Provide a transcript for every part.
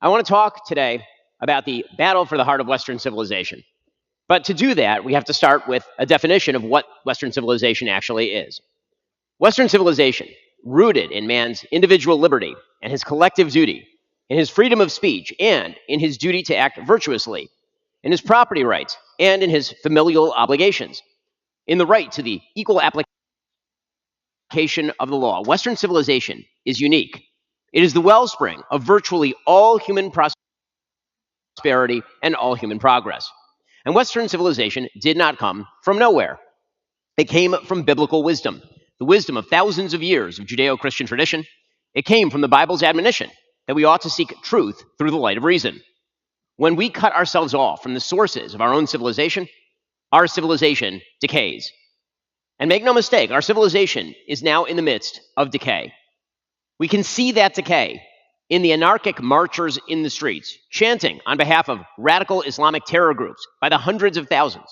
I want to talk today about the battle for the heart of Western civilization. But to do that, we have to start with a definition of what Western civilization actually is. Western civilization, rooted in man's individual liberty and his collective duty, in his freedom of speech and in his duty to act virtuously, in his property rights and in his familial obligations, in the right to the equal application of the law. Western civilization is unique. It is the wellspring of virtually all human prosperity and all human progress. And Western civilization did not come from nowhere. It came from biblical wisdom, the wisdom of thousands of years of Judeo-Christian tradition. It came from the Bible's admonition that we ought to seek truth through the light of reason. When we cut ourselves off from the sources of our own civilization, our civilization decays. And make no mistake, our civilization is now in the midst of decay. We can see that decay in the anarchic marchers in the streets, chanting on behalf of radical Islamic terror groups by the hundreds of thousands.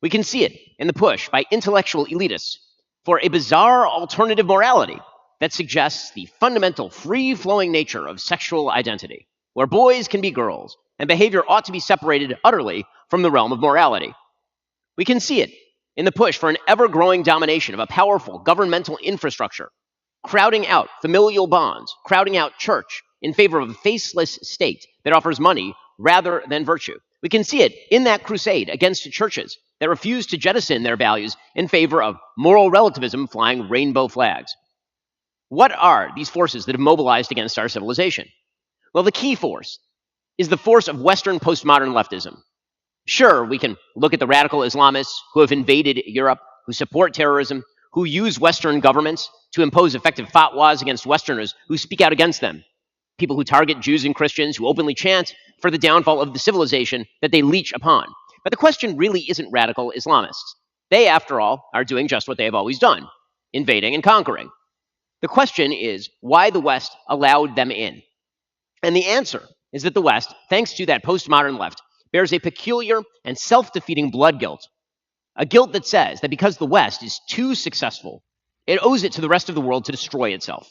We can see it in the push by intellectual elitists for a bizarre alternative morality that suggests the fundamental free-flowing nature of sexual identity, where boys can be girls and behavior ought to be separated utterly from the realm of morality. We can see it in the push for an ever-growing domination of a powerful governmental infrastructure, crowding out familial bonds, crowding out church in favor of a faceless state that offers money rather than virtue. We can see it in that crusade against churches that refuse to jettison their values in favor of moral relativism flying rainbow flags. What are these forces that have mobilized against our civilization? Well, the key force is the force of Western postmodern leftism. Sure, we can look at the radical Islamists who have invaded Europe, who support terrorism, who use Western governments to impose effective fatwas against Westerners who speak out against them. People who target Jews and Christians, who openly chant for the downfall of the civilization that they leech upon. But the question really isn't radical Islamists. They, after all, are doing just what they have always done, invading and conquering. The question is why the West allowed them in. And the answer is that the West, thanks to that postmodern left, bears a peculiar and self-defeating blood guilt. A guilt that says that because the West is too successful, it owes it to the rest of the world to destroy itself.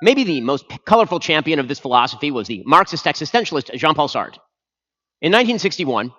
Maybe the most colorful champion of this philosophy was the Marxist existentialist Jean-Paul Sartre. In 1961,